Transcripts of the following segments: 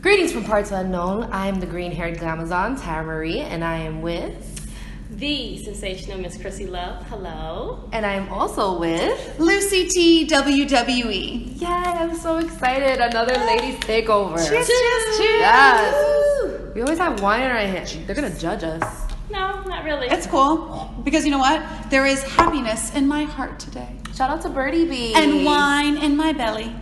Greetings from parts unknown. I am the green-haired glamazon, Tara Marie, and I am with... the sensational Miss Krssi Luv. Hello. And I am also with... Lucy T, WWE. Yay, I'm so excited. Another Ladies Takeover. Cheers, cheers, cheers. Yes. We always have wine in our hands. They're going to judge us. No, not really. It's cool. Because you know what? There is happiness in my heart today. Shout out to Birdie B. And wine in my belly.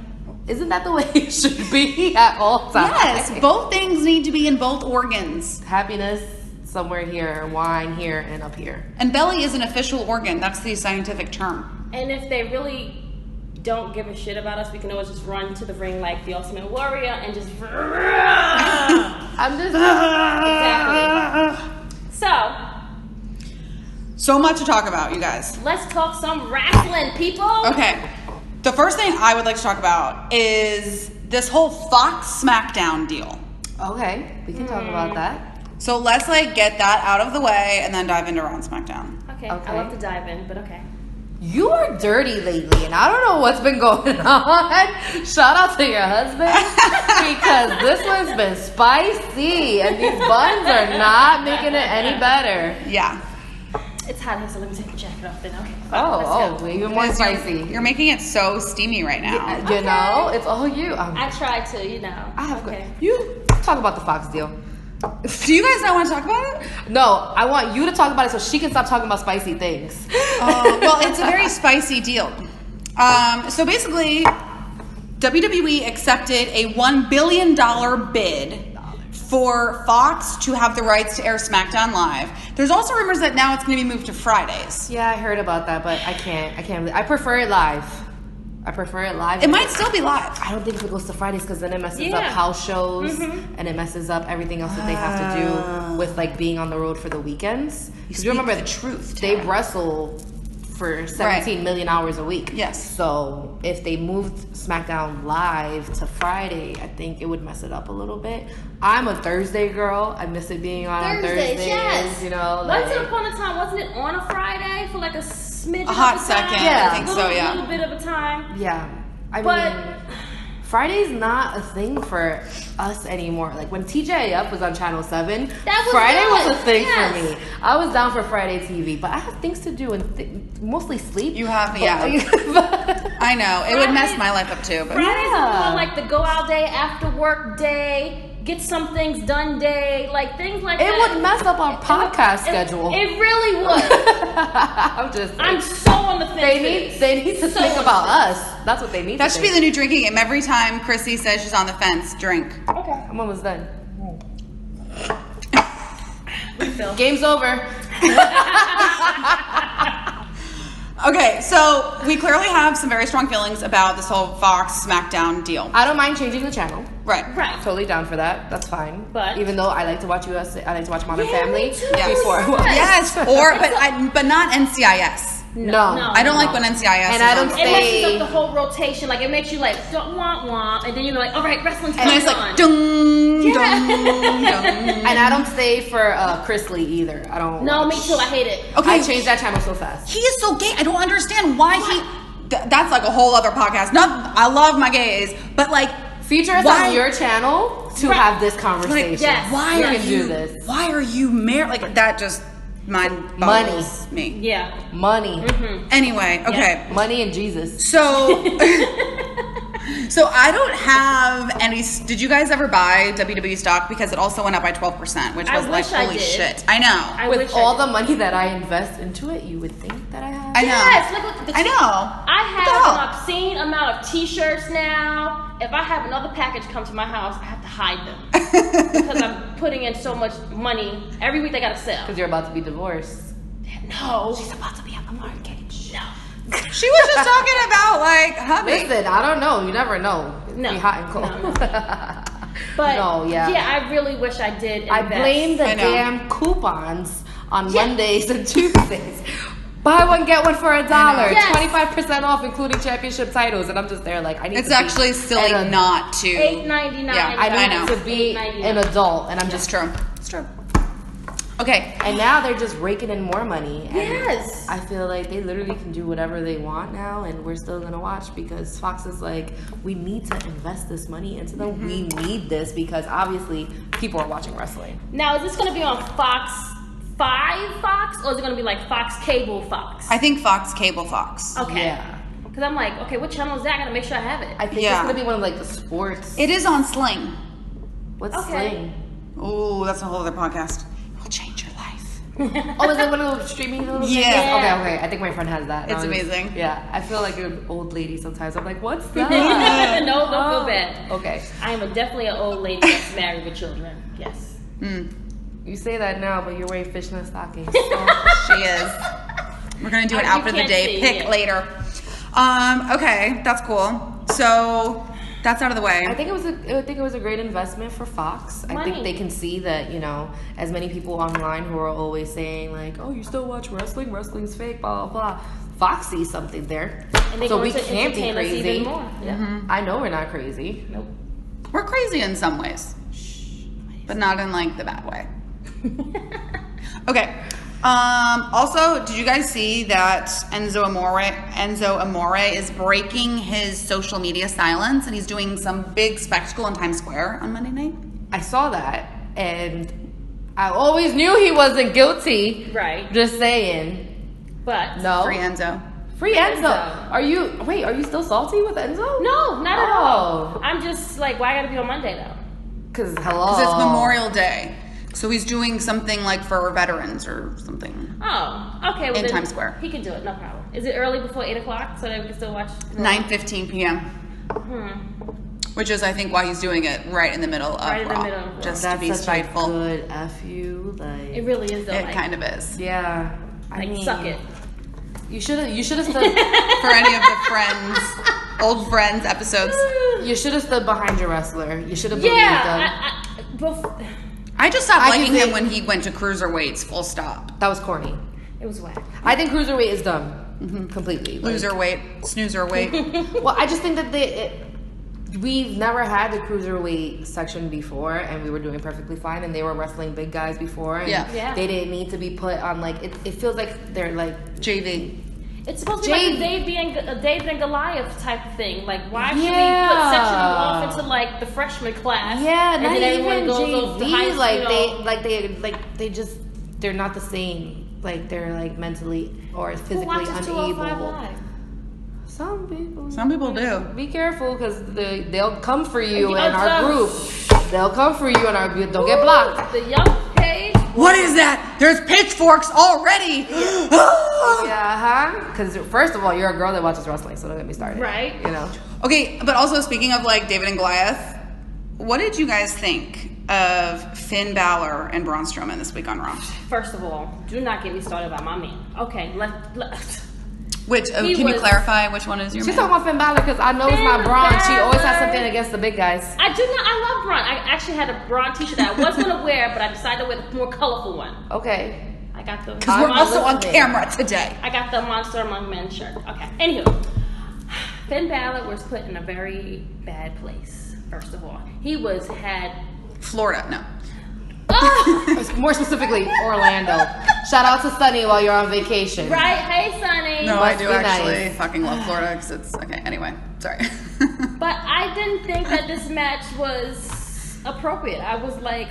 Isn't that the way it should be at all times? Yes, both things need to be in both organs. Happiness somewhere here, wine here, and up here. And belly is an official organ. That's the scientific term. And if they really don't give a shit about us, we can always just run to the ring like the Ultimate Warrior and just... I'm just... Exactly. So much to talk about, you guys. Let's talk some wrestling, people. Okay. The first thing I would like to talk about is this whole Fox SmackDown deal. Okay, we can talk about that. So let's get that out of the way and then dive into Raw and SmackDown. Okay, I love to dive in, but okay. You are dirty lately, and I don't know what's been going on. Shout out to your husband, because this one's been spicy, and these buns are not making it any better. Yeah. It's hot here, so let me take the jacket off then. Okay. Even more spicy. You're making it so steamy right now. You know, it's all you. I try to, I have you talk about the Fox deal. Do you guys not want to talk about it? No, I want you to talk about it so she can stop talking about spicy things. Well, it's a very spicy deal. So basically, WWE accepted a $1 billion bid for Fox to have the rights to air SmackDown Live. There's also rumors that now it's going to be moved to Fridays. Yeah, I heard about that, but I can't. I prefer it live. It might still be live. I don't think if it goes to Fridays, because then it messes up house shows and it messes up everything else that they have to do with being on the road for the weekends. Because you remember the truth, they wrestle for 17 million hours a week. Yes. So if they moved SmackDown Live to Friday, I think it would mess it up a little bit. I'm a Thursday girl. I miss it being on Thursdays. Yes. You know, once upon a time, wasn't it on a Friday for a smidge? A hot second. Yeah. I think so. Yeah. A little bit of a time. Yeah. I mean, Friday's not a thing for us anymore. When TJ Up was on Channel 7, Friday was a thing for me. I was down for Friday TV, but I have things to do and mostly sleep. You have, I know. It would mess my life up too. But Fridays are more the go out day, after work day, get some things done day, things like that. It would mess up our podcast schedule. It really would. I'm so on the fence. They need to think about us. That's what they need. That should be the new drinking game. Every time Krssi says she's on the fence, drink. Okay. I'm almost done. Game's over. Okay, so we clearly have some very strong feelings about this whole Fox SmackDown deal. I don't mind changing the channel. Right. Totally down for that. That's fine. But even though I like to watch USA, I like to watch Modern Family before. Yes, but not NCIS. No. I don't like when NCIS. And I don't. It messes up the whole rotation. It makes you don't want, and then you're all right, wrestling's going on. And it's dung, dung, dung. And I don't stay for Krssi either. I don't. No, me too. I hate it. Okay, I changed that channel so fast. He is so gay. I don't understand why he. That's a whole other podcast. I love my gays, but feature us on your channel to have this conversation. Yes. Why are you do this? Why are you married? That just boggles me. Yeah. Money. Mm-hmm. Anyway, okay. Yeah. Money and Jesus. So I don't have any. Did you guys ever buy WWE stock? Because it also went up by 12%, which was holy shit. I know. With all the money that I invest into it, you would think that I have. I know. Yes, I know. I have an obscene amount of T-shirts now. If I have another package come to my house, I have to hide them because I'm putting in so much money every week. They gotta sell. Because you're about to be divorced. No, she's about to be on the mortgage. No. She was just talking about hubby. Listen, I don't know. You never know. No. Be hot and cold. No. But I really wish I did invest. I blame the damn coupons on Mondays and Tuesdays. Buy one, get one for $1. Yes. 25% off, including championship titles. And I'm just there I need it's actually silly not to. $8.99. Yeah, I need to be an adult. And I'm just true. It's true. Okay. And now they're just raking in more money. And Yes. I feel like they literally can do whatever they want now, and we're still gonna watch because Fox is like, we need to invest this money into them. We need this because obviously people are watching wrestling. Now, is this going to be on Fox 5 Fox, or is it going to be like Fox Cable Fox? I think Fox Cable Fox. Okay. Yeah. Because I'm like, okay, what channel is that? I got to make sure I have it. I think Yeah. it's gonna be one of like the sports. It is on Sling. What's Okay. Sling? Oh, that's a whole other podcast. It'll change your life. Oh, is it one of those streaming things? Yeah. Okay. I think my friend has that. It's amazing. Yeah. I feel like an old lady sometimes. I'm like, what's that? No, don't feel bad. Okay. I am definitely an old lady that's married with children. Yes. You say that now, but you're wearing fishnet stockings. She is. We're gonna do an You outfit of the can't day see pick it. later. Okay, that's cool. So that's out of the way. I think it was a great investment for Fox. I Money. think they can see that, you know, as many people online who are always saying like, "Oh, you still watch wrestling? Wrestling's fake." Blah blah blah. Fox sees something there, And they so going we to can't be entertain us crazy. even more. Yeah. I know we're not crazy. Nope. We're crazy in some ways, but not in like the bad way. Okay. Also, did you guys see that Enzo Amore is breaking his social media silence, and he's doing some big spectacle in Times Square on Monday night? I saw that, and I always knew he wasn't guilty. Right. Just saying. But No. Free Enzo. Free Enzo. Enzo. Are you still salty with Enzo? no, not at Oh. all. I'm just like, why gotta be on Monday though? Because hello. Because it's Memorial Day. So he's doing something like for veterans or something. Oh, okay. Well, In then Times Square. He can do it, no problem. Is it early before 8 o'clock so that we can still watch? 9:15 p.m. Which is, I think, why he's doing it right in the middle of Right in the Raw. middle of Raw. Just That's to be such spiteful. a good F you. It Like, really is though. It like, kind of is. yeah. I like mean, suck it. You should have stood. For any of the Friends, old Friends episodes. You should have stood behind your wrestler. You should have believed Yeah. them. I just stopped I liking can him say- when he went to cruiserweights, full stop. That was corny. It was whack. I think cruiserweight is dumb. Completely. Like, Loserweight, snoozerweight. well, I just think that we've never had the cruiserweight section before, and we were doing perfectly fine, and they were wrestling big guys before, and Yeah. they didn't need to be put on like it feels like they're like JV. It's supposed to be like a David and Goliath type of thing. Like, why should we Yeah. put section them off into like the freshman class? yeah, and not then everyone even goes off to high JV. school. They're not the same. Like they're like mentally or Who physically watches 205 unable. Live? Some people do. Be careful because they'll come for you Yeah, in our so- group. They'll come for you in our group. Don't get blocked. The young page. What is that? There's pitchforks already. Yeah, Because first of all, you're a girl that watches wrestling, so don't get me started. Right. You know. Okay, but also speaking of like David and Goliath, what did you guys think of Finn Balor and Braun Strowman this week on Raw? First of all, do not get me started about my man. Okay, let Which He can you was- clarify which one is your She's man? talking about Finn Balor because I know it's not Finn Braun. She always has Balor. something against the big guys. I do not. I love Braun. I actually had a Braun T-shirt that I was gonna wear, but I decided to wear the more colorful one. Okay. I got the. Because we're I'm also on listening. camera today. I got the Monster Among Men shirt. Okay. Anywho, Finn Balor was put in a very bad place. First of all, he had. Florida, no. Oh, More specifically, Orlando. Shout out to Sunny while you're on vacation. right. Hey, Sonny. No, I Must do be actually nice. fucking love Florida because it's okay. Anyway, sorry. But I didn't think that this match was appropriate. I was like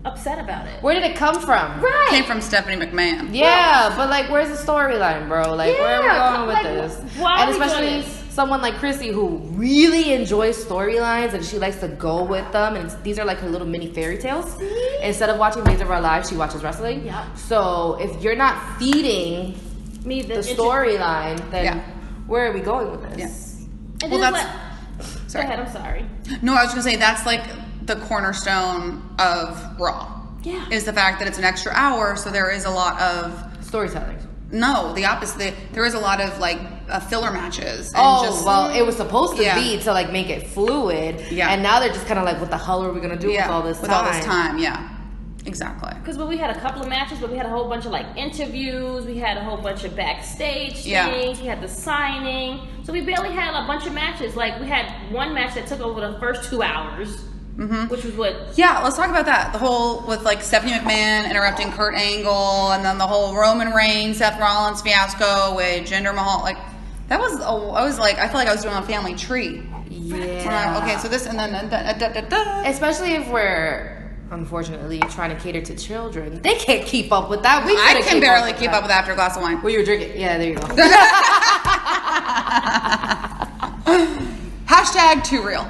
upset about it. Where did it come from? Right. Came from Stephanie McMahon. Yeah, but like, where's the storyline, bro? Like, where are we Yeah, going with like, this? why And are we doing especially this? someone like Krssi who really enjoys storylines and she likes to go with them, and these are like her little mini fairy tales. Instead of watching Days of Our Lives, she watches wrestling. Yeah. So if you're not feeding Me the storyline, then Yeah. where are we going with this? Yeah. And Well, then that's- Go Sorry. ahead. I'm sorry. No, I was gonna say that's like the cornerstone of Raw. Yeah. Is the fact that it's an extra hour, so there is a lot of Storytelling. no, the opposite. There is a lot of like filler matches. And Oh, well, it was supposed to Yeah. be to like make it fluid. Yeah. And now they're just kind of like, what the hell are we going to do with all this time? yeah, exactly. Because we had a couple of matches, but we had a whole bunch of like interviews. We had a whole bunch of backstage Yeah. things. We had the signing. So we barely had a bunch of matches. Like we had one match that took over the first 2 hours. which was what? Yeah, let's talk about that. The whole with like Stephanie McMahon interrupting Kurt Angle, and then the whole Roman Reigns, Seth Rollins fiasco with Jinder Mahal. Like that was, I was like, I felt like I was doing a family tree. Yeah. Okay, so this and then especially if we're unfortunately trying to cater to children, they can't keep up with that. I can barely keep up with that after a glass of wine. Well, you were drinking. Yeah, there you go. Hashtag too real.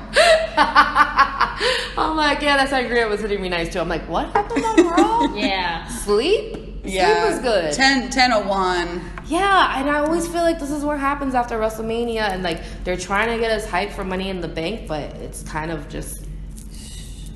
I'm like, yeah, that sangria was hitting me nice too. I'm like, what happened on Raw? Yeah. Sleep was good. 10:01. Yeah, and I always feel like this is what happens after WrestleMania, and like they're trying to get us hyped for Money in the Bank, but it's kind of just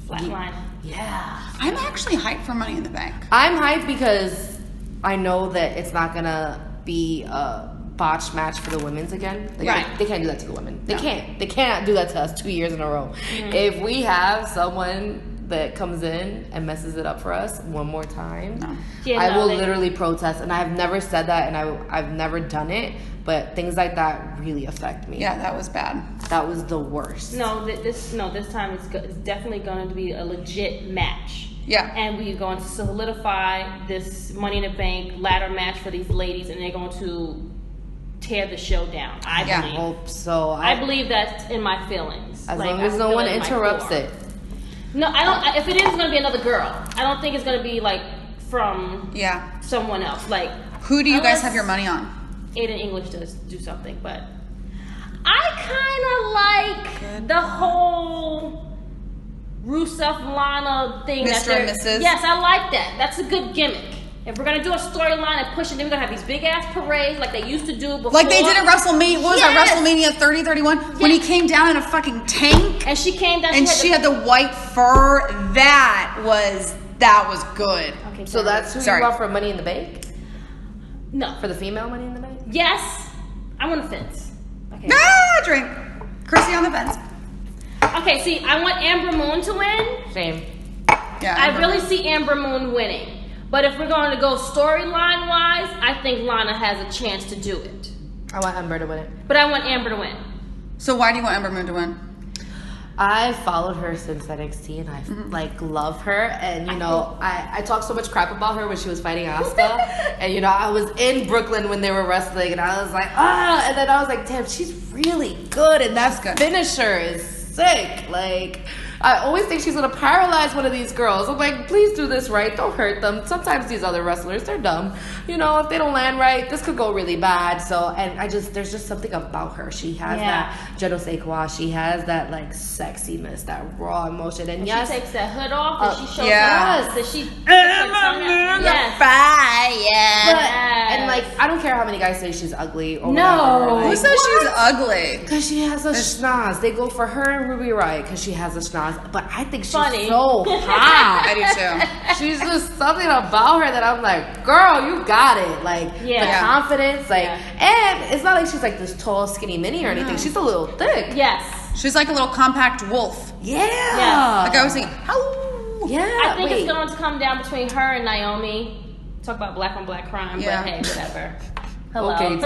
flatline. Yeah. I'm actually hyped for Money in the Bank. I'm hyped because I know that it's not gonna be a botched match for the women's again. Like, right. They can't do that to the women. They can't. They cannot do that to us 2 years in a row. Mm-hmm. If we have someone that comes in and messes it up for us one more time, I will literally protest. And I've never said that, and I've never done it, but things like that really affect me. Yeah, that was bad. That was the worst. This time it's definitely going to be a legit match. Yeah. And we're going to solidify this Money in the Bank ladder match for these ladies, and they're going to tear the show down. I believe. Hope so. I believe that's in my feelings. As long as no one interrupts it. No, I don't. If it is going to be another girl, I don't think it's going to be like from someone else. Like, who do you guys have your money on? Aiden English does do something, but I kind of like the whole Rusev Lana thing. Mr. and Mrs. Yes, I like that. That's a good gimmick. If we're gonna do a storyline and push it, then we're gonna have these big ass parades like they used to do before. Like they did at WrestleMania. What was that? WrestleMania 30, 31? Yes. When he came down in a fucking tank. And she came down. And she had the white fur. That was good. Okay, so that's who you want for Money in the Bank? No. For the female Money in the Bank? Yes. I'm on the fence. Okay. Drink. Krssi on the fence. Okay, see, I want Amber Moon to win. Same. Yeah. I really see Amber Moon winning. But if we're going to go storyline wise, I think Lana has a chance to do it. I want Amber to win it. But I want Amber to win. So why do you want Amber Moon to win? I've followed her since NXT, and I like love her. And you know, I talked so much crap about her when she was fighting Asuka. And you know, I was in Brooklyn when they were wrestling, and I was like, and then I was like, damn, she's really good, and that finisher is sick. Like, I always think she's gonna paralyze one of these girls. I'm like, please do this right. Don't hurt them. Sometimes these other wrestlers, they're dumb. You know, if they don't land right, this could go really bad. So, and there's just something about her. She has that je ne sais quoi. She has that like sexiness, that raw emotion. And yes, she takes that hood off and she shows us that she. And like, I don't care how many guys say she's ugly or whatever. Like, who says she's ugly? Because she has a schnoz. They go for her and Ruby Riott because she has a schnoz. But I think she's funny. So hot. I do too. She's just something about her that I'm like, girl, you got it. Like the confidence, like, and it's not like she's like this tall, skinny mini or anything. She's a little thick. Yes. She's like a little compact wolf. Yeah. Yes. Like I was thinking, how? Yeah. I think it's going to come down between her and Naomi. Talk about black on black crime, but hey, whatever. Hello. Okay,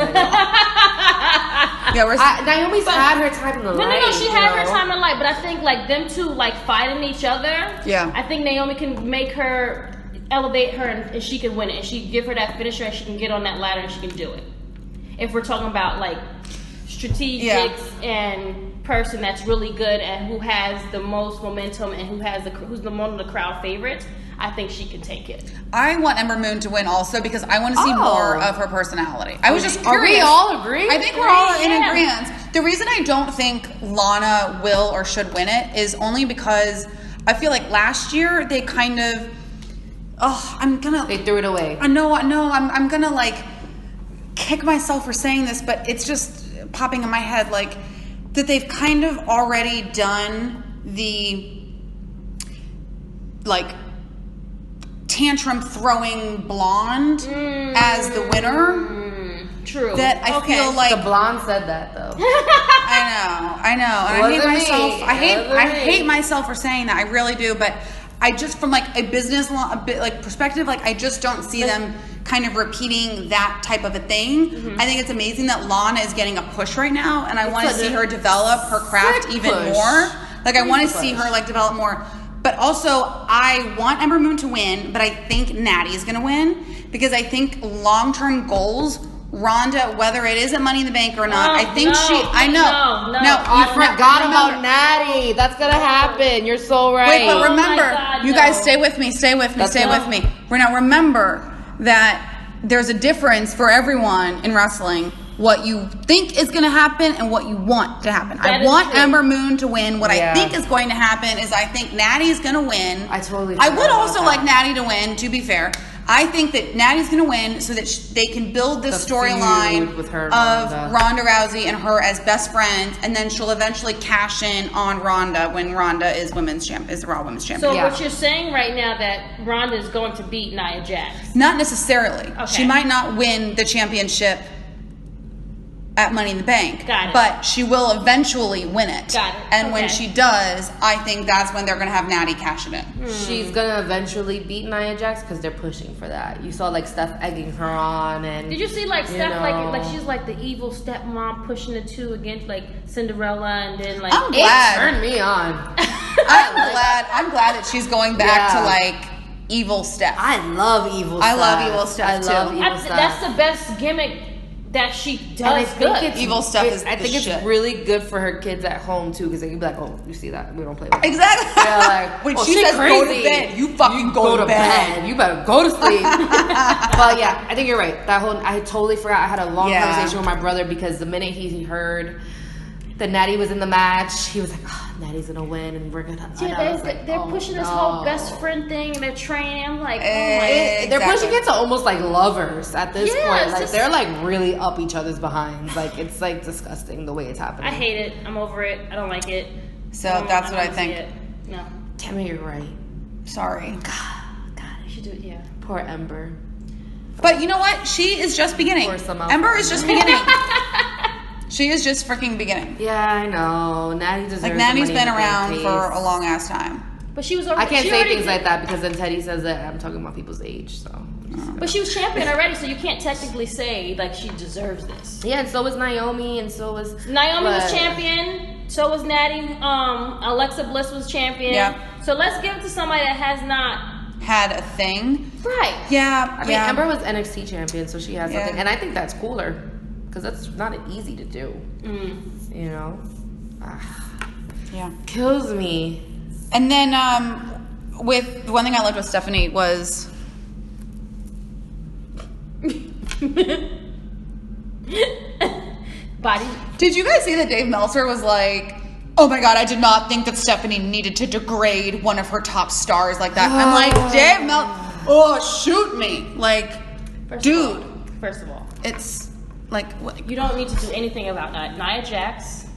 Naomi's but, had her time in the light. No, she had her time in the light, but I think like them two like fighting each other. Yeah. I think Naomi can make her elevate her and she can win it. And she give her that finisher and she can get on that ladder and she can do it. If we're talking about like strategics and person that's really good and who has the most momentum and who's one of the crowd favorites, I think she can take it. I want Ember Moon to win also because I want to see more of her personality. I was just curious. Are we all agreeing? I think we're all in agreement. The reason I don't think Lana will or should win it is only because I feel like last year they kind of, they threw it away. I know, I'm gonna like kick myself for saying this, but it's just popping in my head like that they've kind of already done the like tantrum throwing blonde as the winner. True. That I feel like the blonde said that though. I know. And I hate myself. I hate myself for saying that. I really do. But I just from like a business perspective, like I just don't see them kind of repeating that type of a thing. I think it's amazing that Lana is getting a push right now, and I want to see her develop her craft even more. Like, I want to see her, like, develop more. But also, I want Ember Moon to win, but I think Natty is going to win because I think long-term goals, Ronda, whether it is at Money in the Bank or not, I think I forgot about Natty. That's gonna happen. You're so right. Wait, but remember, you guys stay with me. Now remember that there's a difference for everyone in wrestling. What you think is going to happen and what you want to happen. I want Ember Moon to win. What I think is going to happen is I think Natty's going to win. I would also like Natty to win, to be fair. I think that Natty's going to win so that they can build this storyline of Ronda Rousey and her as best friends, and then she'll eventually cash in on Ronda when Ronda is the Raw Women's Champion. So what you're saying right now that Ronda is going to beat Nia Jax? Not necessarily. Okay. She might not win the championship at Money in the Bank. Got it. But she will eventually win it. Got it. And when she does, I think that's when they're going to have Natty cash it in. She's going to eventually beat Nia Jax because they're pushing for that. You saw like Steph egging her on, and did you see like Steph like she's like the evil stepmom pushing the two against like Cinderella, and then like I'm glad. It turned me on. I'm glad that she's going back to like evil Steph. I love evil Steph. I love evil Steph too. That's the best gimmick that she does good. Evil Stuff is I think it's really good for her kids at home too, because they can be like, oh, you see that? We don't play with her. Exactly. Yeah, like, when she says crazy. Go to bed, you fucking go to bed. You better go to sleep. But yeah, I think you're right. I totally forgot. I had a long conversation with my brother because the minute he heard that Natty was in the match, he was like, oh, Natty's gonna win and we're gonna. Yeah, they're pushing this whole best friend thing and they're training. I'm like, oh my. They're pushing it to almost like lovers at this point. Like they're like really up each other's behinds. Like it's like disgusting the way it's happening. I hate it. I'm over it. I don't like it. So that's what I think. No. Damn it, you're right. Sorry. God, I should do it. Yeah. Poor Ember. But you know what? She is just beginning. Ember is just beginning. She is just freaking beginning. Yeah, I know. Natty deserves like Natty's been around for a long ass time. But she was. I can't say things like that because then Teddy says that I'm talking about people's age. So. But she was champion already, so you can't technically say like she deserves this. Yeah, and so was Naomi, and so was Naomi was champion. So was Natty. Alexa Bliss was champion. Yeah. So let's give it to somebody that has not had a thing. Right. Yeah. I mean, Ember was NXT champion, so she has something, and I think that's cooler. Because that's not easy to do. You know? Yeah. Kills me. And then with one thing I loved with Stephanie was body. Did you guys see that Dave Meltzer was like, oh my god, I did not think that Stephanie needed to degrade one of her top stars like that. I'm like, Dave Meltzer, shoot me. Like, First of all. It's like, what? You don't need to do anything about Nia Jax.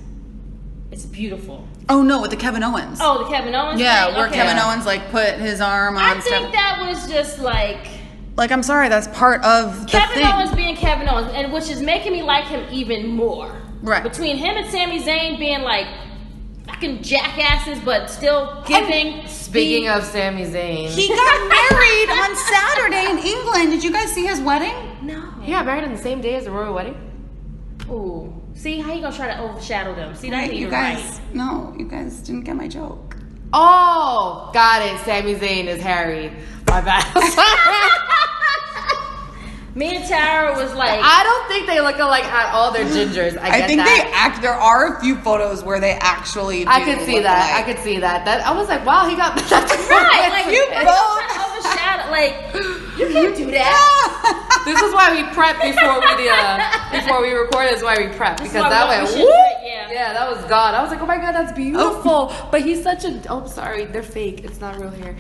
It's beautiful. Oh no, with the Kevin Owens. Oh, the Kevin Owens. Yeah, thing? where Kevin Owens like put his arm on. I think that was just like. Like, I'm sorry, that's part of the Kevin thing. Owens being Kevin Owens, and which is making me like him even more. Right. Between him and Sami Zayn being like fucking jackasses, but still giving. Speaking of Sami Zayn, he got married on Saturday in England. Did you guys see his wedding? No. He got married on the same day as the royal wedding. Ooh. See how you gonna try to overshadow them? See, that's you guys. Right. No, you guys didn't get my joke. Oh, got it. Sami Zayn is Harry. My bad. Me and Tara was like, I don't think they look alike at all. They're gingers. I think they act. There are a few photos where they actually. I could see that. I could see that. That I was like, wow, he got right. Like you both overshadow. Like you can't do that. This is why we prep before we record. This is why we prep because that went whoop. Yeah, that was God. I was like, oh my God, that's beautiful. But he's such a. Oh, sorry, they're fake. It's not real hair.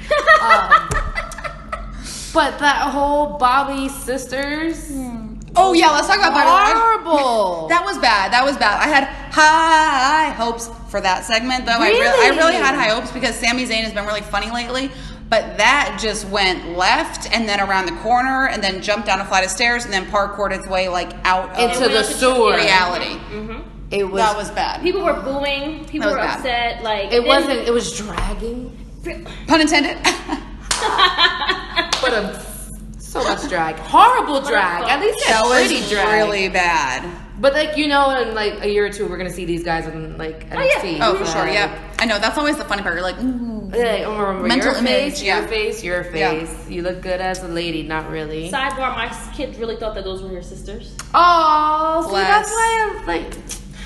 But that whole Bobby sisters. Oh yeah, let's talk about Bobby. Horrible. That was bad. I had high hopes for that segment, though. Really? I really had high hopes because Sami Zayn has been really funny lately. But that just went left and then around the corner and then jumped down a flight of stairs and then parkoured its way like out into the sewer reality. Mm-hmm. That was bad. People were booing. People were upset. Like it wasn't. It was dragging. Pun intended. But so much drag. Horrible drag. At least that pretty drag. Really bad. But like in like a year or two, we're gonna see these guys in like NXT. Oh, for sure. Yeah. I know, that's always the funny part. You're like, ooh. Yeah, remember Mental your image, face, yeah. your face, your face. Yeah. You look good as a lady, not really. Sidebar, my kids really thought that those were her sisters. Oh, see, Bless. that's why I'm like,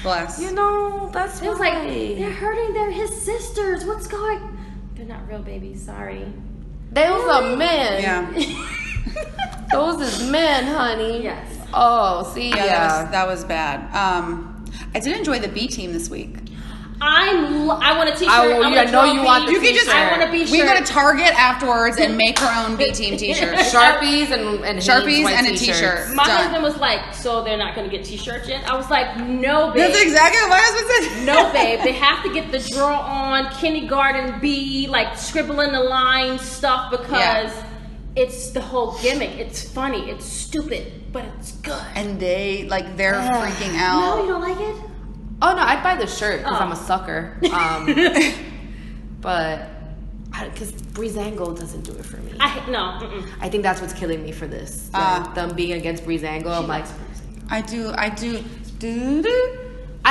Bless. you know, that's It was like, they're hurting, they're his sisters. What's going? They're not real babies, sorry. They was a man. Yeah. Those is men, honey. Yes. Oh, see, Yeah, that was bad. I did enjoy the B team this week. I want a t-shirt. I know you want the You can just. t-shirt. I want a t-shirt. We go to Target afterwards and make our own B team t-shirts. Sharpies and Sharpies white and a t-shirts. t-shirt. My Done. husband was like, so they're not going to get t-shirts yet? I was like, no, babe. That's exactly what my husband said. No, babe. They have to get the draw on kindergarten B, like scribbling the line stuff because it's the whole gimmick. It's funny. It's stupid, but it's good. And they're freaking out. No, you don't like it? Oh no, I'd buy the shirt because Oh. I'm a sucker. But because Breezango doesn't do it for me. No. I think that's what's killing me for this. Them being against Breezango. I'm like, I do. I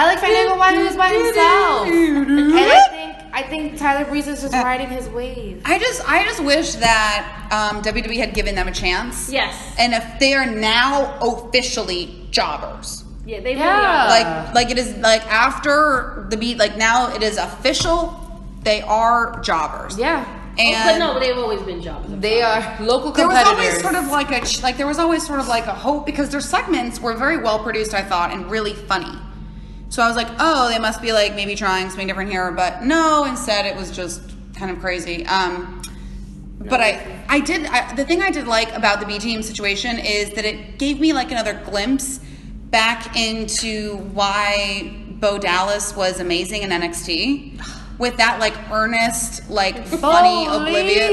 like Fandango when he was by himself, and I think Tyler Breeze is just riding his wave. I just wish that WWE had given them a chance. Yes. And if they are now officially jobbers. Yeah, they really Yeah. are. Like it is like after the beat, like now it is official. They are jobbers. Yeah, But And no, they've always been jobbers. they are local there was competitors. always sort of like a hope because their segments were very well produced, I thought, and really funny. So I was like, oh, they must be like maybe trying something different here, but no. Instead, it was just kind of crazy. But the thing I did like about the B team situation is that it gave me like another glimpse back into why Bo Dallas was amazing in NXT with that like earnest, like funny, oblivious,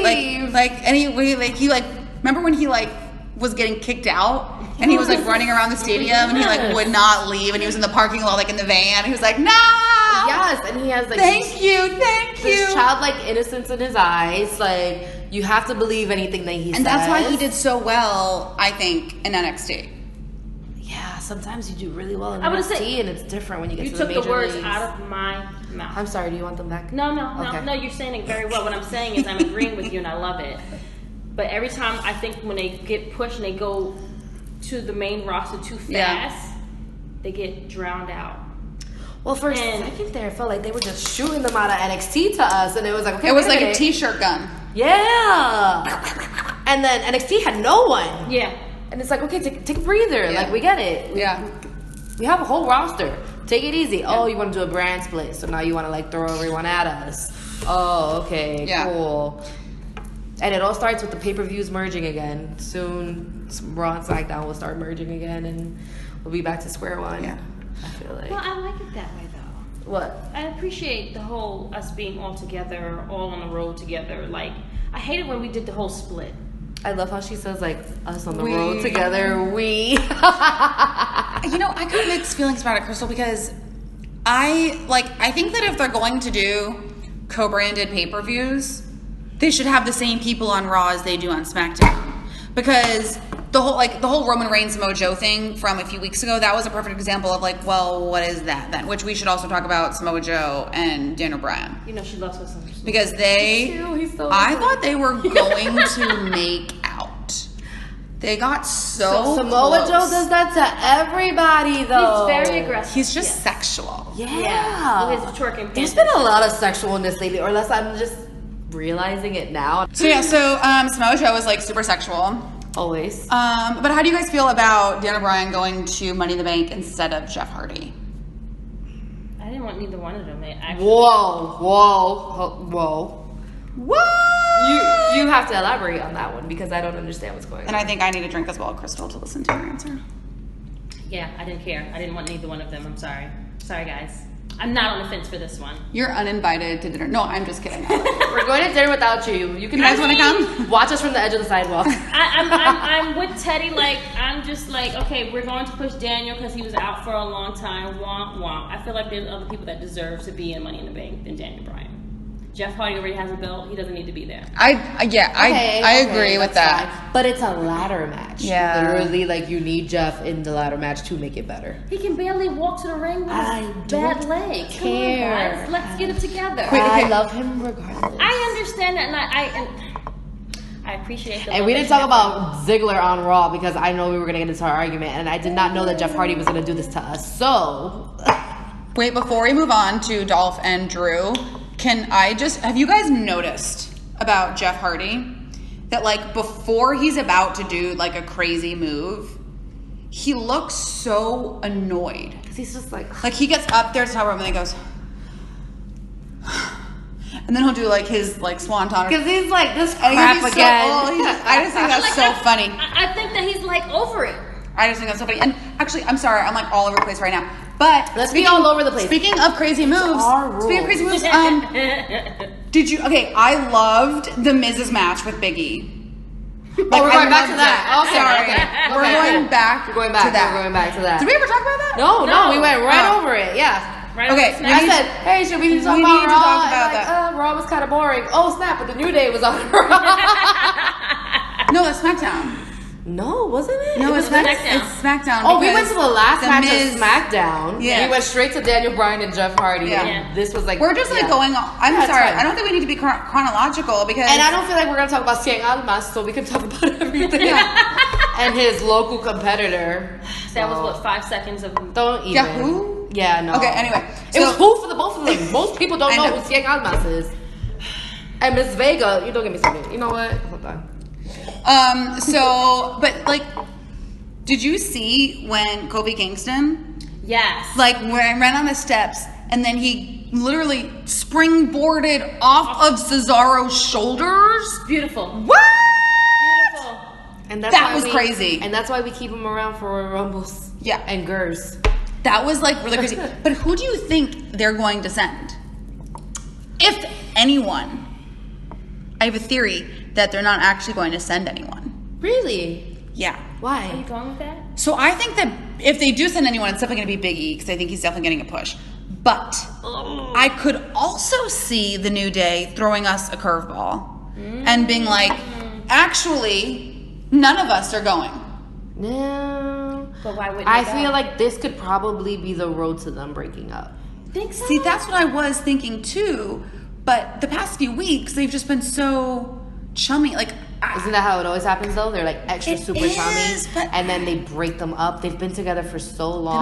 remember when he like was getting kicked out and he was like running around the stadium and he like would not leave and he was in the parking lot like in the van. He was like, no. Yes, and he has like Thank you. this childlike innocence in his eyes. Like you have to believe anything that he says. And that's why he did so well, I think, in NXT. Yeah, sometimes you do really well in I would NXT, say- and it's different when you get You to the took major the words leagues. out of my mouth. I'm sorry. Do you want them back? No, Okay. you're saying it very well. What I'm saying is I'm agreeing with you and I love it. But every time I think when they get pushed and they go to the main roster too fast, they get drowned out. Well, for a second there, it felt like they were just shooting them out of NXT to us, and it was like, okay, It was wait like a minute. t-shirt gun. Yeah. And then NXT had no one. Yeah. And it's like, okay, take a breather. Yeah. Like, we get it. Yeah. We have a whole roster. Take it easy. Oh, you want to do a brand split, so now you want to like throw everyone at us. Oh, okay, Yeah. cool. And it all starts with the pay-per-views merging again. Soon, Raw and SmackDown will start merging again, and we'll be back to square one. Yeah. I feel like. Well, I like it that way though. What? I appreciate the whole us being all together, all on the road together. Like, I hate it when we did the whole split. I love how she says like us on the We. road together. We. You know, I got mixed feelings about it, Crystal, because I think that if they're going to do co-branded pay-per-views, they should have the same people on Raw as they do on SmackDown. Because the whole Roman Reigns Samoa Joe thing from a few weeks ago, that was a perfect example of like, well, what is that then? Which we should also talk about Samoa Joe and Daniel Bryan. You know, she loves us. Because He's so I good. thought they were going to make out. They got so Samoa close. Joe does that to everybody though. He's very aggressive. He's just sexual. Yeah. With his twerking There's pants. been a lot of sexualness lately, or unless I'm just realizing it now. So Samoa Joe is like super sexual. Always. But how do you guys feel about Daniel Bryan going to Money in the Bank instead of Jeff Hardy? I didn't want neither one of them. Actually. Whoa. What? You have to elaborate on that one because I don't understand what's going on. And I think I need a drink as well, Crystal, to listen to your answer. Yeah, I didn't care. I didn't want neither one of them. I'm sorry. Sorry, guys. I'm not on the fence for this one. You're uninvited to dinner. No, I'm just kidding. We're going to dinner without you. You guys want to come? Watch us from the edge of the sidewalk. I'm with Teddy. Like, I'm just like, okay, we're going to push Daniel because he was out for a long time. Womp womp. I feel like there's other people that deserve to be in Money in the Bank than Daniel Bryan. Jeff Hardy already has a belt. He doesn't need to be there. I agree with that. Fine. But it's a ladder match. Yeah. Literally, like, you need Jeff in the ladder match to make it better. He can barely walk to the ring with his bad legs. Come on, guys. Let's get it together. I love him regardless. I understand that, and I appreciate the. And we didn't talk about Ziggler on Raw because I know we were going to get into our argument, and I did not know that Jeff Hardy was going to do this to us. So, wait, before we move on to Dolph and Drew, have you guys noticed about Jeff Hardy that, like, before he's about to do, like, a crazy move, he looks so annoyed. Because he's just like he gets up there to top rope and then he goes, and then he'll do, like, his, like, swanton. Because he's like, this crap again. I just think that's so funny. I think that he's, like, over it. I just think that's so funny. And actually, I'm sorry, I'm, like, all over the place right now. But let's be all over the place. Speaking of crazy moves, I loved the Miz's match with Big E. Like, we're going back to that. Okay. We're going back to that. We're going back to that. Did we ever talk about that? No, we went right over it. Yeah. Right. Okay. I said, hey, should we talk about Raw? Raw was kind of boring. Oh, snap, but the New Day was on Raw. No, it's SmackDown. No, wasn't it? No, it's SmackDown. Oh, we went to the last match of SmackDown. Yeah. We went straight to Daniel Bryan and Jeff Hardy. Yeah. And this was like... We're just like going... I'm sorry. I don't think we need to be chronological because... And I don't feel like we're going to talk about Cien Almas, so we can talk about everything. And his local competitor. That was, what, 5 seconds of... Don't even. Yeah, who? Yeah, no. Okay, anyway. It was who for the both of them. Most people don't know who Cien Almas is. And Miss Vega, you don't get me started. You know what? Hold on. But, like... Did you see when Kofi Kingston? Yes. Like, ran on the steps, and then he literally springboarded off of Cesaro's shoulders? Beautiful. What? Beautiful. And that was crazy. And that's why we keep him around for Rumbles. Yeah. And Gers. That was, like, really crazy. But who do you think they're going to send? If anyone. I have a theory that they're not actually going to send anyone. Really? Yeah. Why? Are you going with that? So I think that if they do send anyone, it's definitely going to be Big E because I think he's definitely getting a push. But I could also see the New Day throwing us a curveball and being like, actually, none of us are going. No. But why wouldn't I feel like this could probably be the road to them breaking up. Think so? See, that's what I was thinking too. But the past few weeks, they've just been so chummy. Like, isn't that how it always happens though? They're like extra super chummy, but and then they break them up. They've been together for so long.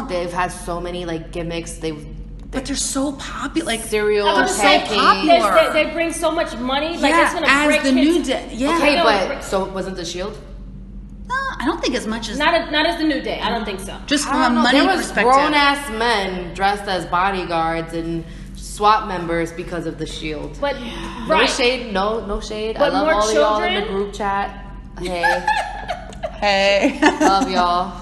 They've had so many like gimmicks. But they're so popular. Like cereal, they're so popular. They bring so much money. Like it's gonna break the New Day. Yeah. Okay, but so wasn't the Shield? I don't think as much as not as the New Day. I don't think so. Just from a money perspective. There was grown ass men dressed as bodyguards and SWAT members because of the Shield. But no shade, no shade. But I love all of y'all in the group chat. Hey, love y'all.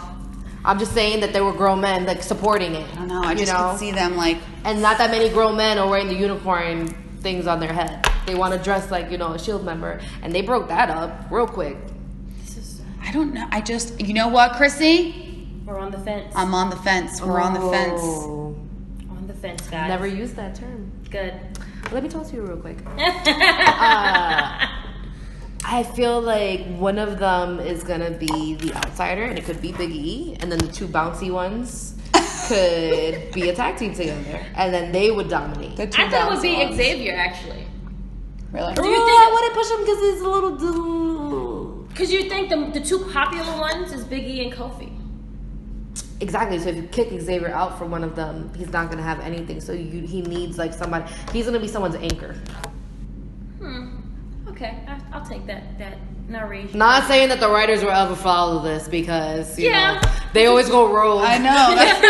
I'm just saying that there were grown men like supporting it. I don't know. I just could see them like, and not that many grown men are wearing the unicorn things on their head. They want to dress like a Shield member, and they broke that up real quick. I don't know. I just, you know what, Krssi? We're on the fence. I'm on the fence. We're on the fence. On the fence, guys. Never used that term. Good. Let me talk to you real quick. I feel like one of them is gonna be the outsider, and it could be Big E, and then the two bouncy ones could be a tag team together, and then they would dominate. I thought it would be Xavier, actually. Really? Do you think I wouldn't push him because he's a little? Because you think the two popular ones is Big E and Kofi. Exactly. So if you kick Xavier out for one of them, he's not gonna have anything. So he needs like somebody. He's gonna be someone's anchor. Okay, I'll take that narration. Not saying that the writers will ever follow this because you know they always go rogue. I know. That's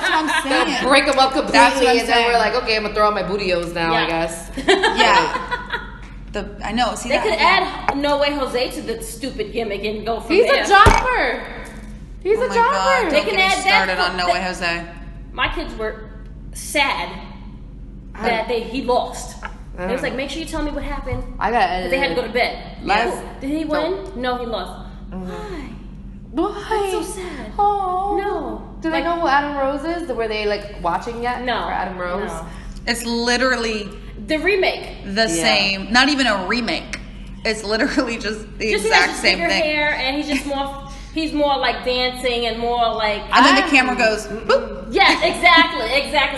what I'm saying. They'll break them up completely, and then we're like, okay, I'm gonna throw out my bootios now. I guess. Yeah. I know. See, they could add No Way Jose to the stupid gimmick and go from there. He's a jobber. He's a jobber. God, they can add started on No Way Jose. My kids were sad that he lost. It was like, make sure you tell me what happened. I got edited. They had to go to bed. Did he win? No, he lost. Why? That's so sad. Oh no. Do they know who Adam Rose is? Were they like watching yet? No. For Adam Rose? No. It's literally The remake. The same. Not even a remake. It's literally just the exact same thing. Hair, and he's more like dancing and more like. And then the camera goes boop. Yeah, exactly.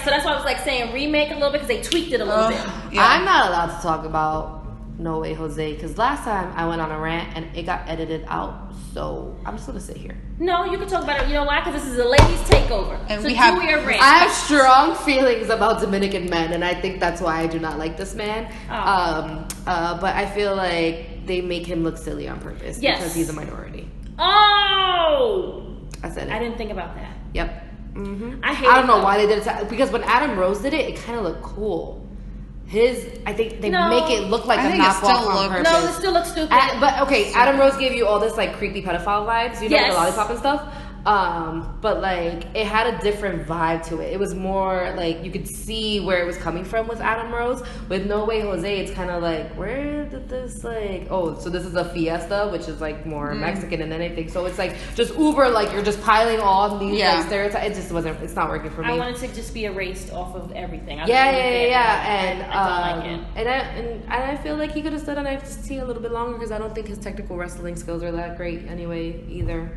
So that's why I was like saying remake a little bit because they tweaked it a little bit. Yeah. I'm not allowed to talk about No Way Jose because last time I went on a rant and it got edited out. So I'm just gonna sit here. No, you can talk about it. You know why? Because this is a ladies takeover. And so we have. I have strong feelings about Dominican men, and I think that's why I do not like this man. But I feel like they make him look silly on purpose because he's a minority. Oh, I said it. I didn't think about that. Yep. Mm-hmm. I don't know why they did it because when Adam Rose did it kind of looked cool. I think they make it look like a knockoff on purpose. No, it still looks stupid. But okay, Adam Rose gave you all this like creepy pedophile vibes, you know, the lollipop and stuff. But like it had a different vibe to it. It was more like you could see where it was coming from with Adam Rose. With No Way Jose, it's kind of like where did this so this is a fiesta, which is like more Mexican than anything. So it's like just uber like you're just piling on these like stereotypes. It just wasn't. It's not working for me. I wanted to just be erased off of everything. And I don't like it. And I feel like he could have stood on NXT a little bit longer because I don't think his technical wrestling skills are that great anyway either.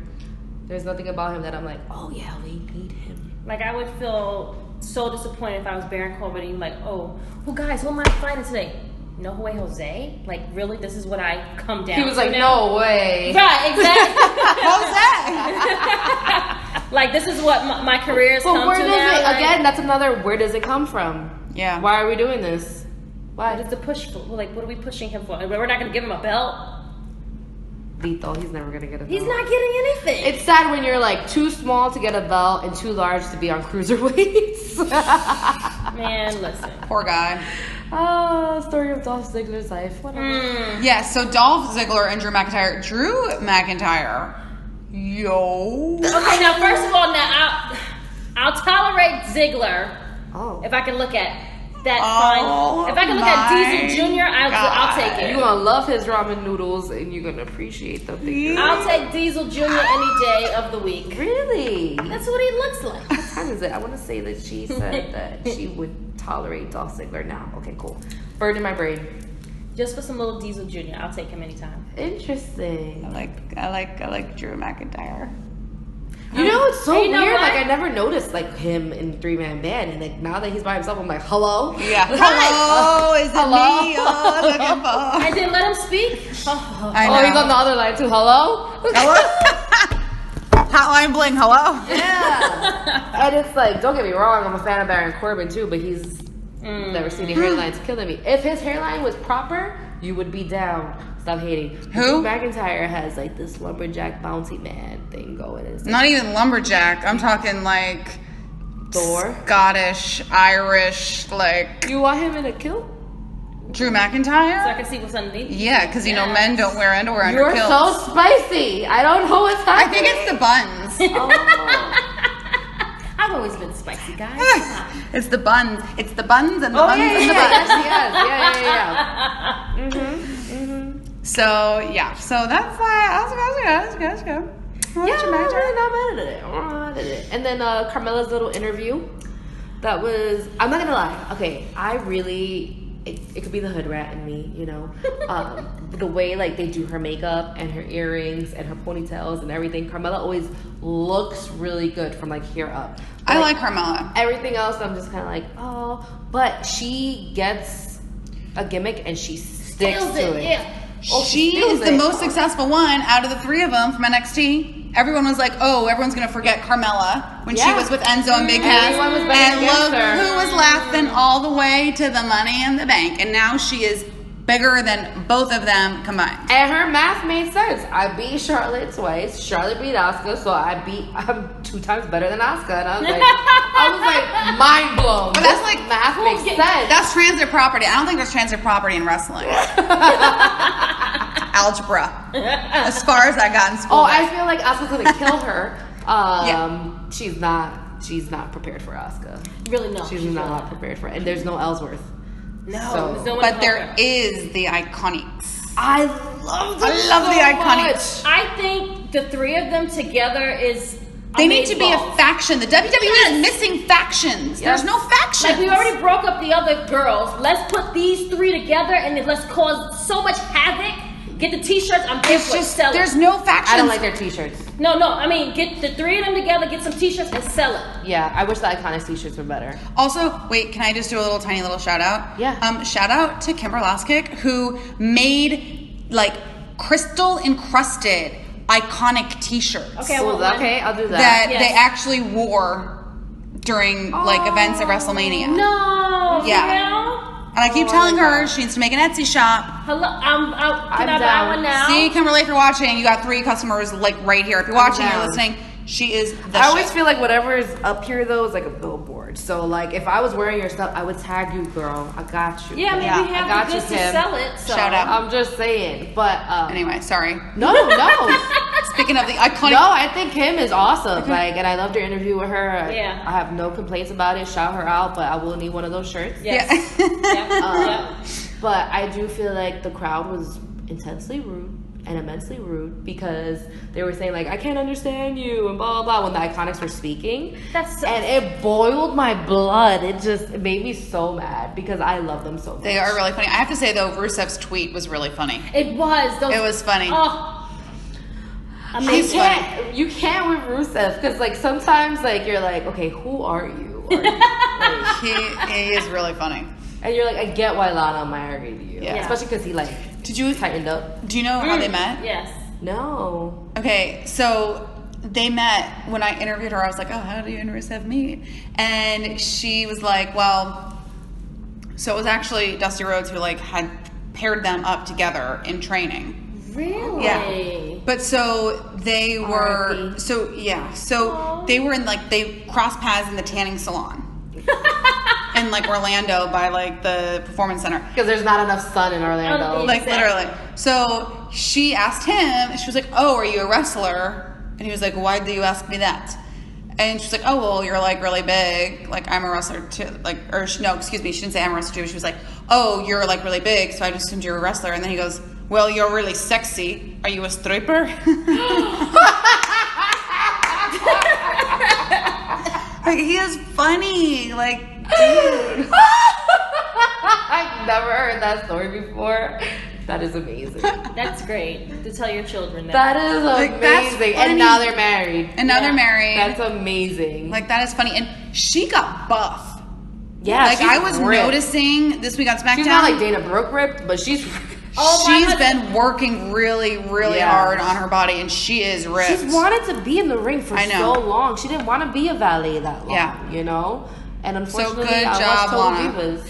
There's nothing about him that I'm like, oh yeah, we need him. Like I would feel so disappointed if I was Baron Corbin and like, oh, well guys, who am I fighting today? No Way Jose? Like really, this is what I come down. He was like, no way. Right, exactly. Jose. Like this is what my career has come to now. Like, again, that's another. Where does it come from? Yeah. Why are we doing this? Why? What is the push for? Like, what are we pushing him for? We're not going to give him a belt. Lethal. He's never gonna get a belt. He's not getting anything. It's sad when you're like too small to get a belt and too large to be on cruiserweights. Man, listen. Poor guy. Oh, story of Dolph Ziggler's life. Whatever. Yeah, so Dolph Ziggler and Drew McIntyre. Drew McIntyre. Yo. Okay, now first of all, I'll tolerate Ziggler if I can look at that fine. If I can look at Diesel Jr., I'll take it. You're gonna love his ramen noodles and you're gonna appreciate them. I'll take Diesel Jr. any day of the week. Really? That's what he looks like. What time is it? I want to say that she said that she would tolerate Dolph Ziggler now. Okay, cool. Bird in my brain. Just for some little Diesel Jr., I'll take him anytime. Interesting. I like Drew McIntyre. You know, it's so weird. What? Like I never noticed like him in 3-man band, and like now that he's by himself, I'm like, hello. Yeah. Hello, is it me? Oh, I'm looking for. I didn't let him speak. He's on the other line too. Hello. Hotline bling. Hello. Yeah. And it's like, don't get me wrong, I'm a fan of Baron Corbin too, but he's never seen the hairline's killing me. If his hairline was proper, you would be down. Stop hating. Who? McIntyre has like this lumberjack bounty man thing going. It's like, not even lumberjack. I'm talking like Thor, Scottish, Irish, like. You want him in a kilt? Drew McIntyre? So I can see what's underneath. Yeah, because you know men don't wear underwear under You're kilts. so spicy. I don't know what's happening. I think it's the buns. I've always been spicy, guys. It's the buns. It's the buns and the buns and the buns. Yeah. So that's why that's good. I'm not mad at it. And then Carmella's little interview. That was, I'm not gonna lie. Okay, I really. It could be the hood rat in me, you know. The way like they do her makeup and her earrings and her ponytails and everything. Carmella always looks really good from like here up. But, I like Carmella. Everything else, I'm just kind of like, oh. But she gets a gimmick and she sticks to it. Yeah. Oh, she is the most successful one out of the three of them from NXT. Everyone was like, oh, everyone's going to forget Carmella when she was with Enzo and Big Cass. And look who was laughing all the way to the Money in the Bank. And now she is bigger than both of them combined. And her math made sense. I beat Charlotte twice. Charlotte beat Asuka, so I'm 2 times better than Asuka. And I was like mind blown. But that's like math makes sense. That's transit property. I don't think there's transit property in wrestling. Algebra. As far as I got in school. Oh, I feel like Asuka's gonna kill her. She's not prepared for Asuka. Really, no. She's not prepared for it. And there's no Ellsworth. No, but there is the Iconics. I love the Iconics. I think the three of them together is They need to be a faction. The WWE is missing factions. There's no factions. Like, we already broke up the other girls. Let's put these three together and then let's cause so much havoc. Get the t-shirts. I'm there for it. Sell it. There's no factions. I don't like their t-shirts. No. I mean, get the three of them together, get some t-shirts and sell it. Yeah, I wish the Iconics t-shirts were better. Also, wait, can I just do a tiny little shout out? Yeah. Shout out to Kimber Laskick, who made like crystal encrusted iconic t-shirts. Okay, I'll do that. That they actually wore during like events at WrestleMania. No. Yeah. And I keep telling her she needs to make an Etsy shop. Hello, can I buy one now? See, Kimberly, if you're watching, you got 3 customers like right here. If you're watching, you're listening. She is the I always feel like whatever is up here though is like a billboard. So like if I was wearing your stuff, I would tag you, girl. I got you. Yeah, I mean, we have the goods to sell it. So. Shout out. I'm just saying. But anyway, sorry. No. Speaking of the iconic. No, I think Kim is awesome. Like, and I loved your interview with her. Yeah. I have no complaints about it. Shout her out, but I will need one of those shirts. Yes. Yeah. But I do feel like the crowd was intensely rude and immensely rude because they were saying like, I can't understand you and blah blah blah when the Iconics were speaking. And it boiled my blood. It made me so mad because I love them so much. They are really funny. I have to say though, Rusev's tweet was really funny. It was. It was funny. Oh. You can't with Rusev because like sometimes like you're like, okay, who are you? Like, he is really funny. And you're like, I get why Lana married you. Yeah. Especially because he like tightened up. Do you know how they met? Yes. No. Okay, so they met when I interviewed her. I was like, oh, how do you and Rusev meet? And she was like, well, so it was actually Dusty Rhodes who like had paired them up together in training. Really? Yeah. But so they were, they were in like, they crossed paths in the tanning salon. In like Orlando by like the performance center because there's not enough sun in Orlando. Like literally. So she asked him. She was like, "Oh, are you a wrestler?" And he was like, "Why do you ask me that?" And she's like, "Oh, well, you're like really big. Like I'm a wrestler too. Like, or no, excuse me, she didn't say I'm a wrestler too. She was like, "Oh, you're like really big, so I just assumed you're a wrestler." And then he goes, "Well, you're really sexy. Are you a stripper?" Like, he is funny. Like, dude. I've never heard that story before. That is amazing. That's great to tell your children that. That is amazing. And now they're married. They're married. That's amazing. Like, that is funny. And she got buff. Yeah, like I was noticing this week on SmackDown. She's not like Dana Brooke ripped, but she's been working really, really hard on her body, and she is ripped. She's wanted to be in the ring for so long. She didn't want to be a valet that long, you know? And unfortunately, so good I job, watched Lana.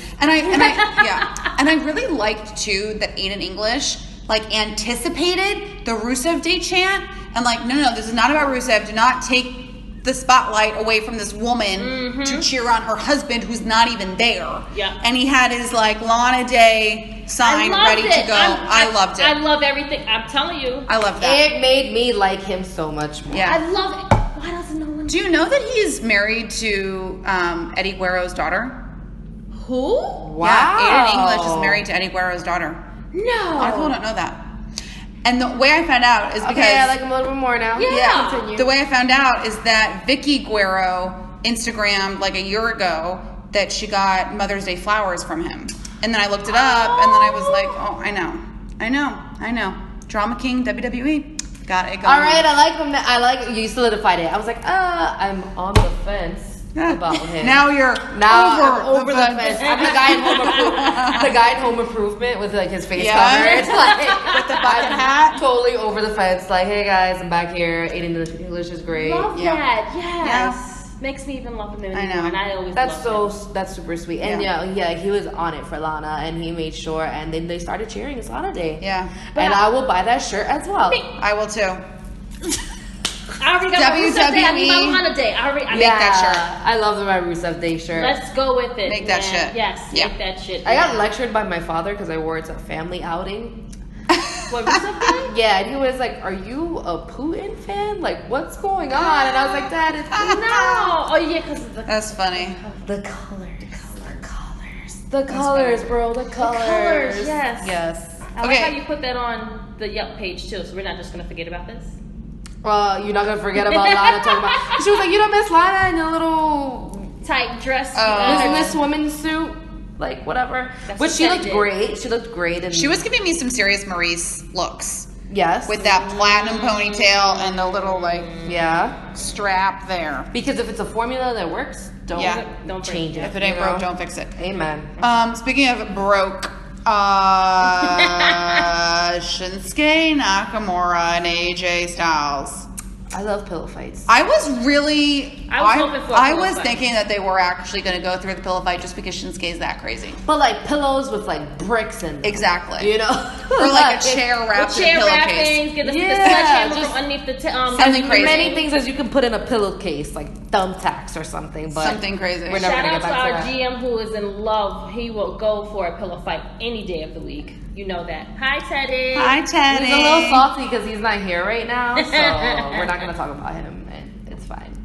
And I really liked too that Aiden English like anticipated the Rusev Day chant and like, no, this is not about Rusev. Do not take the spotlight away from this woman to cheer on her husband who's not even there. Yeah. And he had his like Lana Day sign ready to go. I loved it. I love everything. I'm telling you. I love that. It made me like him so much more. Yeah. I love it. Why doesn't no one? Do you know that he's married to Eddie Guerrero's daughter? Who? Wow. Yeah, Aiden English is married to Eddie Guerrero's daughter. No. A lot of people don't know that. And the way I found out is because... Okay, I like him a little bit more now. Yeah. Continue. The way I found out is that Vicky Guerrero Instagrammed like a year ago that she got Mother's Day flowers from him. And then I looked it up and then I was like, oh, I know. Drama King, WWE. Got it going. All right, I like you solidified it. I was like, I'm on the fence about him. Now you're over the fence. I'm the guy in Home Improvement. The guy in Home Improvement with like his face covered. It's like with the bucket hat. Totally over the fence. Like, hey guys, I'm back here. Aiden English is great. Love that. Yes. Yeah. Makes me even love him even I know. more. And I always That's super sweet. And yeah, he was on it for Lana, and he made sure. And then they started cheering. It's Lana Day. Yeah. And I will buy that shirt as well. I will too. I already got my Rusev Day. I need my WWE. Lana Day. Make that shirt. I love my Rusev Day shirt. Let's go with it. Make that shit. Yes, make that shit. I got lectured by my father because I wore it to a family outing. What, Rusev Day? Yeah, and he was like, "Are you a Putin fan? Like, what's going on?" And I was like, "Dad, it's Putin." No. Oh yeah, because That's funny. The colors, the colors, bro, the colors. Yes. Yes. I like how you put that on the Yelp page too, so we're not just gonna forget about this. You're not gonna forget about Lana talking about. She was like, you don't miss Lana in your little tight dress, Miss Women's suit, like whatever. But she looked great. She looked great. And she was giving me some serious Maurice looks. Yes. With that platinum ponytail and the little yeah strap there. Because if it's a formula that works, don't change it. If it ain't broke, don't fix it. Amen. Speaking of broke, Shinsuke Nakamura and AJ Styles. I love pillow fights. I was hoping for I was thinking that they were actually going to go through the pillow fight just because Shinsuke is that crazy. But like pillows with like bricks in them. Exactly. You know? Or like a chair wrapped in a pillowcase. Get the sledgehammer from underneath the something crazy. Many things as you can put in a pillowcase, like thumbtacks or something. But something crazy. We're never Shout out to our GM who is in love. He will go for a pillow fight any day of the week. You know that. Hi, Teddy. Hi, Teddy. He's a little salty because he's not here right now, so we're not going to talk about him, and it's fine.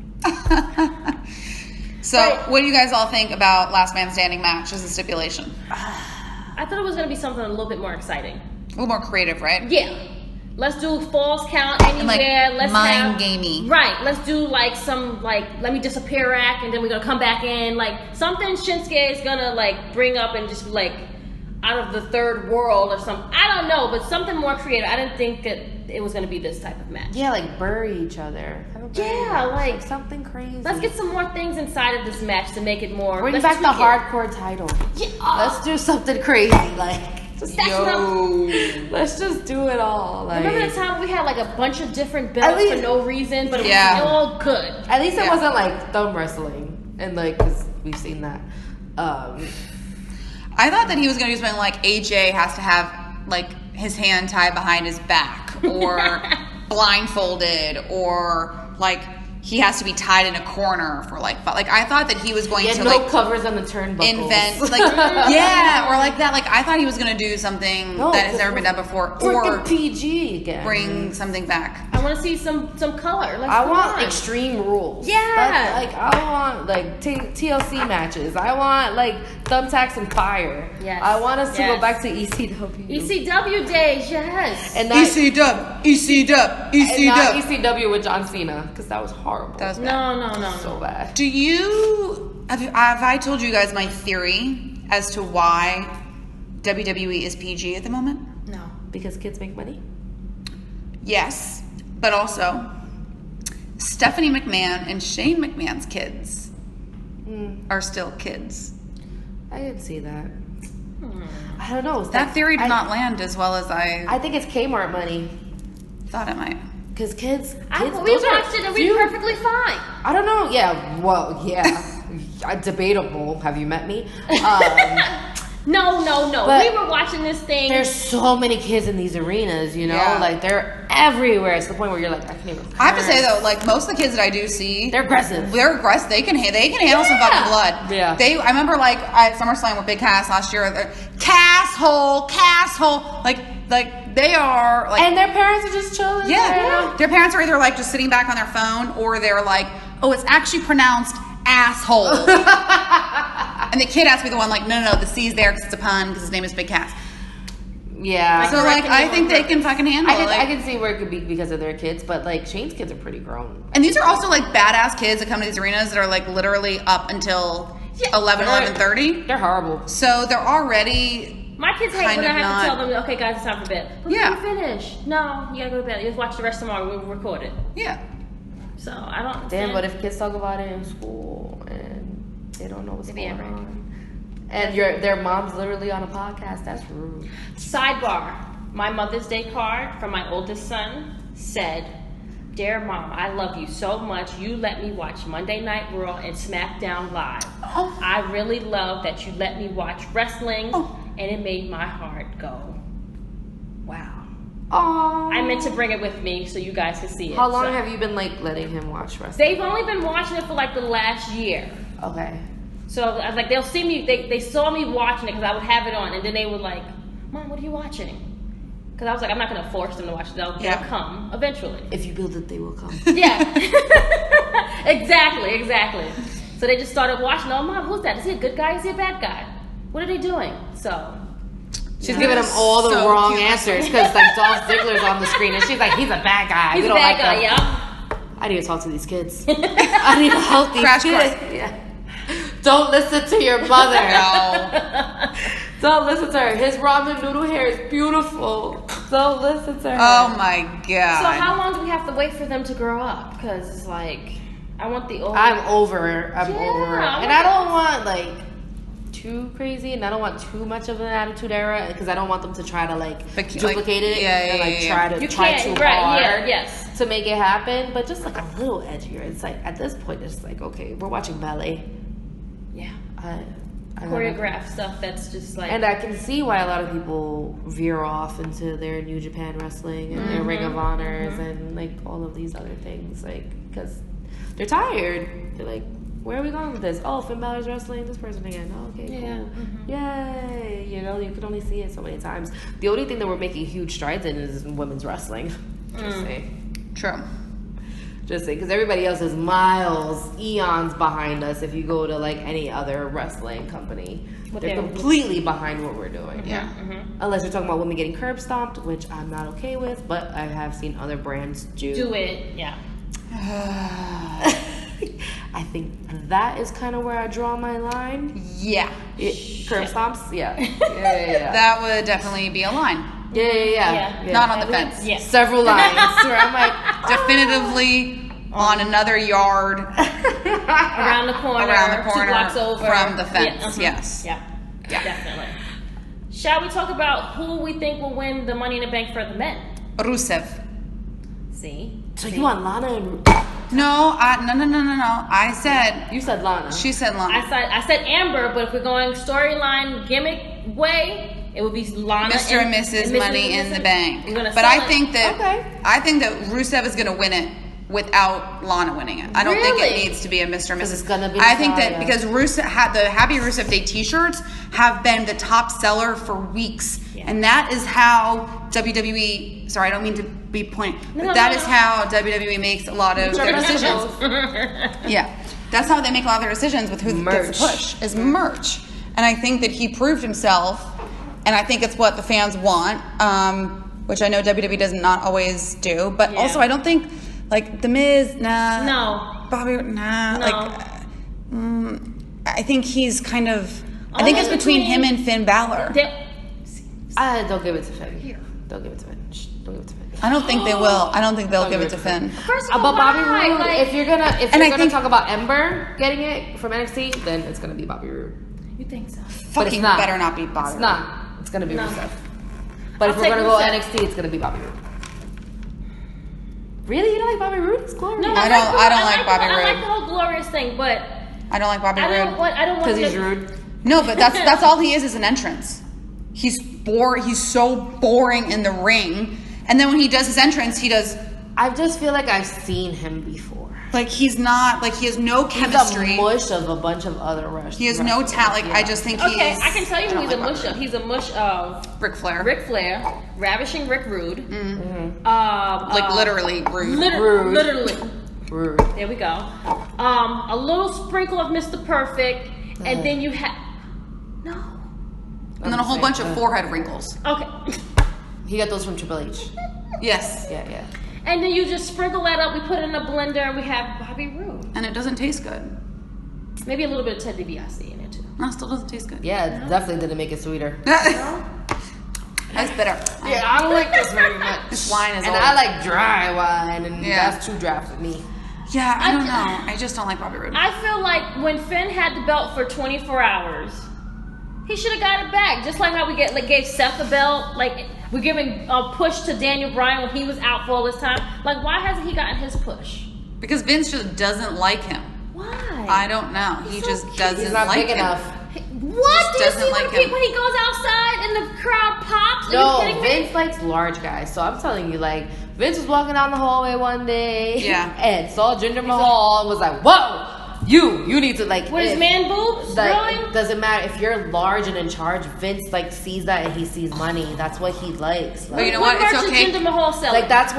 So, what do you guys all think about Last Man Standing match as a stipulation? I thought it was going to be something a little bit more exciting. A little more creative, right? Yeah. Let's do false count anywhere. Let's mind gamey. Right. Let's do like some let me disappear act, and then we're gonna come back in. Like something Shinsuke is gonna like bring up and just like out of the third world or something. I don't know, but something more creative. I didn't think that it was gonna be this type of match. Yeah, like bury each other. Like something crazy. Let's get some more things inside of this match to make it more. Bring back the hardcore title. Yeah. Let's do something crazy let's just do it all. Like, remember the time we had like a bunch of different belts for no reason, but it was all good. At least it wasn't like thumb wrestling, and like because we've seen that. I thought that he was going to do something like AJ has to have like his hand tied behind his back, or blindfolded, or like he has to be tied in a corner for like I thought that he was going to no covers on the turnbuckles. Invent like or like that. Like I thought he was going to do something that has never been done before, or PG again. Bring something back. I want to see some color. I want extreme rules. Yeah. I want like TLC matches. I want like thumbtacks and fire. Yes. I want us to go back to ECW. ECW days, yes. And ECW with John Cena, because that was horrible. That was bad. No. So bad. Have I told you guys my theory as to why WWE is PG at the moment? No. Because kids make money? Yes. But also, Stephanie McMahon and Shane McMahon's kids are still kids. I didn't see that. I don't know. That theory did not land as well as I think it's Kmart money. Thought it might. Because kids we watched it and we were perfectly fine. I don't know. Yeah. Well, yeah. Debatable. Have you met me? No. But we were watching this thing. There's so many kids in these arenas, you know? Yeah. Like, they're everywhere. It's the point where you're like, I can't even curse. I have to say, though, like, most of the kids that I do see... They're aggressive. They can handle some fucking blood. Yeah. I remember, like, at SummerSlam with Big Cass last year, Cass hole. Like, they are, like... And their parents are just chilling. Yeah. Their parents are either, like, just sitting back on their phone, or they're like, oh, it's actually pronounced asshole. And the kid asked me the one, like, no, the C's there because it's a pun, because his name is Big Cass. Yeah. So, like, I think they can fucking handle it. I can see where it could be because of their kids, but, like, Shane's kids are pretty grown. And these are also, like, badass kids that come to these arenas that are, like, literally up until 11:30. They're horrible. So they're already... My kids hate when I have to tell them, okay, guys, it's time for bed. But yeah. You finish. No, you gotta go to bed. You just watch the rest tomorrow. We'll record it. Yeah. So, I don't understand. Damn, but if kids talk about it in school and they don't know what's going on. And their mom's literally on a podcast, that's rude. Sidebar. My Mother's Day card from my oldest son said, "Dear Mom, I love you so much. You let me watch Monday Night Raw and SmackDown live. Oh. I really love that you let me watch wrestling, and it made my heart go." Wow. Oh. I meant to bring it with me so you guys could see it. How long have you been like letting him watch wrestling? They've only been watching it for like the last year. Okay. So I was like, they'll see me. They saw me watching it because I would have it on, and then they were like, "Mom, what are you watching?" Because I was like, I'm not going to force them to watch it. They'll come eventually. If you build it, they will come. Yeah. Exactly. So they just started watching. Oh, Mom, who's that? Is he a good guy? Is he a bad guy? What are they doing? So, She's giving him all the wrong answers because like Dolph Ziggler's on the screen and she's like, he's a bad guy. He's a bad guy, yeah. I need to talk to these kids. I need to help these kids. Yeah. Don't listen to your mother. No. Don't listen to her. His ramen noodle hair is beautiful. Don't listen to her. Oh my god. So how long do we have to wait for them to grow up? Because it's like, I want the old. I'm over it. And I don't want like too crazy, and I don't want too much of an attitude era because I don't want them to try to like duplicate it and try too hard to make it happen. But just like a little edgier. It's like at this point, it's like okay, we're watching ballet. Yeah. I choreographed stuff that's just like, and I can see why a lot of people veer off into their New Japan wrestling and their Ring of Honors and like all of these other things, like because they're tired. They're like, where are we going with this? Oh, Finn Balor's wrestling this person again. Oh, okay, cool. Yay! You know, you can only see it so many times. The only thing that we're making huge strides in is women's wrestling. Just saying. True. Just saying, because everybody else is miles, eons behind us. If you go to like any other wrestling company, they're completely behind what we're doing. Yeah. Unless you're talking about women getting curb stomped, which I'm not okay with, but I have seen other brands do it. Yeah. I think that is kind of where I draw my line. Yeah. Curb stomps? Yeah. That would definitely be a line. Yeah. Not on the fence. Yeah. Several lines where I'm like, definitively on another yard. Around the corner. 2 blocks over. From the fence. Yes. Yeah. Definitely. Shall we talk about who we think will win the Money in the Bank for the men? Rusev. See? So you want Lana and... No. I said... You said Lana. She said Lana. I said Amber, but if we're going storyline gimmick way, it would be Lana Mr. and Mrs. Money in the Bank. But I think that Rusev is going to win it without Lana winning it. I don't think it needs to be a Mr. and Mrs. It's gonna be I think that because Rusev the Happy Rusev Day t-shirts have been the top seller for weeks. Yeah. And that is how WWE, sorry, I don't mean to be pointing, but that is how WWE makes a lot of their decisions. Yeah. That's how they make a lot of their decisions with who gets the push, is merch. And I think that he proved himself, and I think it's what the fans want, which I know WWE does not always do. But also, I don't think, like, The Miz, nah. No. Bobby, nah. No. Like, I think he's kind of, I think it's between him and Finn Balor. Don't give it to Finn. Don't give it to Finn. Don't give it to Finn. I don't think they will. I don't think they'll give it to Finn. First of all, but Bobby Roode, if you're gonna talk about Ember getting it from NXT, then it's gonna be Bobby Roode. You think so? Fucking better not be Bobby Roode. It's not. It's gonna be Rusev. But if we're gonna go NXT, it's gonna be Bobby Roode. Really? You don't like Bobby Roode? It's glorious. No, I don't like Bobby Roode. I like the whole glorious thing, but I don't like Bobby Roode. I don't want because he's rude. No, but that's all he is an entrance. He's so boring in the ring, and then when he does his entrance, he does. I just feel like I've seen him before. Like he's not like he has no chemistry. He's a mush of a bunch of other wrestlers. He has no talent. Like I just think I can tell you who he's a mush of. He's a mush of Ric Flair, Ravishing Rick Rude, like literally rude, literally rude. There we go. A little sprinkle of Mr. Perfect, and then you have and then a whole bunch of forehead wrinkles. Okay. He got those from Triple H. Yes. Yeah. And then you just sprinkle that up. We put it in a blender, and we have Bobby Roode. And it doesn't taste good. Maybe a little bit of Ted DiBiase in it too. No, it still doesn't taste good. Yeah, it definitely didn't make it sweeter. That's bitter. Yeah, I don't like this very much. This wine is and I like dry wine, and that's too dry for me. Yeah, I don't know. I just don't like Bobby Roode. I feel like when Finn had the belt for 24 hours, he should have got it back. Just like how we gave Seth the belt. Like, we're giving a push to Daniel Bryan when he was out for all this time. Like, why hasn't he gotten his push? Because Vince just doesn't like him. Why? I don't know. He just doesn't He's not like big him. enough. What? Do you see when he goes outside and the crowd pops? No, Vince likes large guys. So I'm telling you, like, Vince was walking down the hallway one day and saw Jinder Mahal and was like, whoa! You need to like. What is man boobs? Like, really? it doesn't matter if you're large and in charge. Vince like sees that and he sees money. That's what he likes. Like, but you know what? It's okay. Jinder Mahal selling? Like that's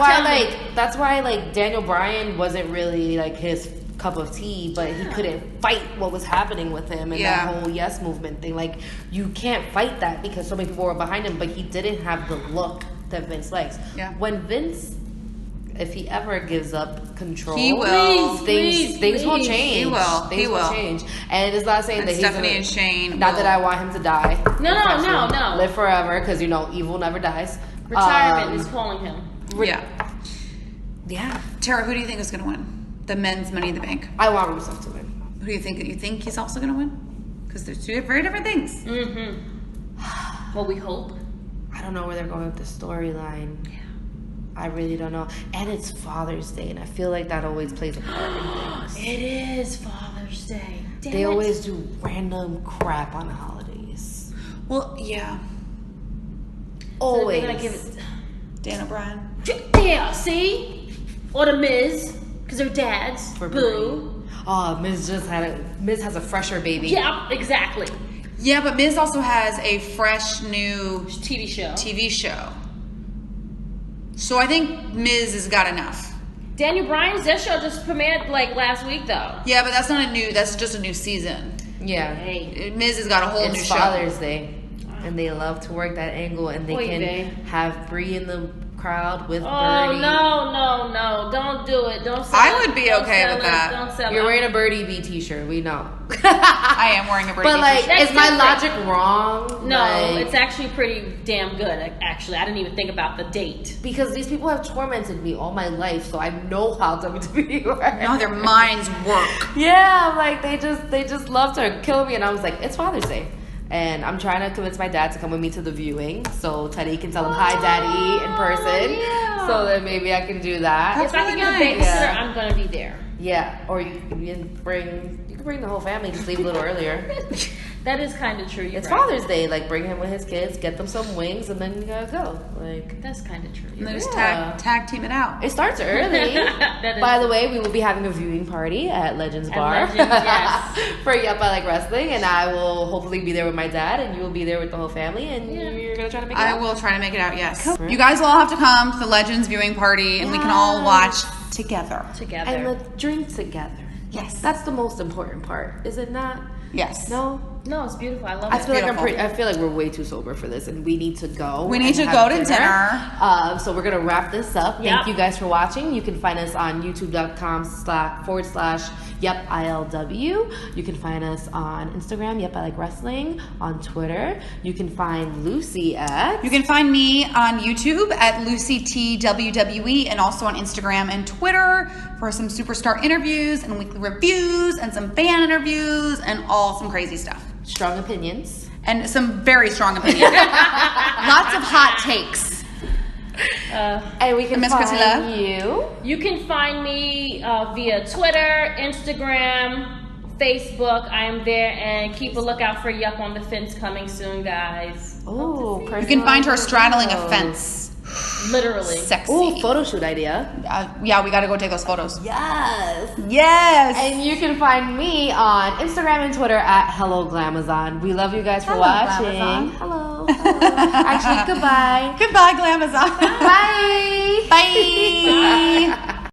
why Daniel Bryan wasn't really like his cup of tea, but he couldn't fight what was happening with him and that whole yes movement thing. Like, you can't fight that because so many people were behind him, but he didn't have the look that Vince likes. Yeah. When Vince, if he ever gives up control, he will. Things will change. He will. Things will change. And it's not saying that he's Stephanie gonna, and Shane. not that I want him to die. No. Live forever, because evil never dies. Retirement is calling him. Yeah. Tara, who do you think is going to win the men's Money in the Bank? I want Rusev to win. Who do you think? You think he's also going to win? Because they're two very different things. Well, we hope. I don't know where they're going with the storyline. Yeah. I really don't know. And it's Father's Day, and I feel like that always plays a part in things. It is Father's Day. They always do random crap on holidays. Well, yeah. Always. So they're gonna give it Dan O'Brien. Yeah, see? Or the Miz, because they're dads. For Boo. Oh, Miz has a fresher baby. Yeah, exactly. Yeah, but Miz also has a fresh new TV show. So I think Miz has got enough. Daniel Bryan's that show just premiered like last week though. Yeah, but that's just a new season. Yeah. Hey. Miz has got a whole new show. It's Father's Day. And they love to work that angle, and they can have Brie in the crowd with Birdie. Oh, no. Don't do it. Don't sell I would be okay with that. Don't sell You're wearing a Birdie B t-shirt. We know. I am wearing a Birdie But, like, t-shirt. is my logic wrong? No, like, it's actually pretty damn good, actually. I didn't even think about the date. Because these people have tormented me all my life, so I know how WWE works. No, their minds work. Yeah, like, they just love to kill me, and I was like, it's Father's Day. And I'm trying to convince my dad to come with me to the viewing so Teddy can tell him hi, Daddy, in person. Yeah. So that maybe I can do that. If I can get a babysitter, I'm going to be there. Yeah, or you can bring the whole family, just leave a little earlier. That is kind of true. It's Father's Day. Like, bring him with his kids, get them some wings, and then you gotta go. Like, that's kind of true. And then just tag team it out. It starts early. By the way, we will be having a viewing party at Legends Bar. Legends, yes. For Yup, I Like Wrestling, and I will hopefully be there with my dad, and you will be there with the whole family, and you're gonna try to make it out. I will try to make it out. Yes. Cool. You guys will all have to come to the Legends viewing party, and we can all watch together. And let's drink together. Yes. That's the most important part, is it not? Yes. No, it's beautiful. I love it. I feel like we're way too sober for this, and we need to go. We need to go to dinner. So we're gonna wrap this up. Thank you guys for watching. You can find us on youtube.com//YepILW. You can find us on Instagram, Yep I Like Wrestling. On Twitter, you can find Lucy at. You can find me on YouTube at LucyTWWE, and also on Instagram and Twitter for some superstar interviews and weekly reviews and some fan interviews and some crazy stuff. Strong opinions. And some very strong opinions. Lots of hot takes. And we can Krssi Luv. find you. You can find me via Twitter, Instagram, Facebook. I am there, and keep a lookout for Yup on the Fence coming soon, guys. Oh, you can find her straddling a fence. Literally. Sexy. Oh, photo shoot idea. Yeah, we gotta go take those photos. Yes. And you can find me on Instagram and Twitter at Hello Glamazon. We love you guys for watching. Glamazon. Hello. Actually, goodbye. Goodbye, Glamazon. Bye. Bye.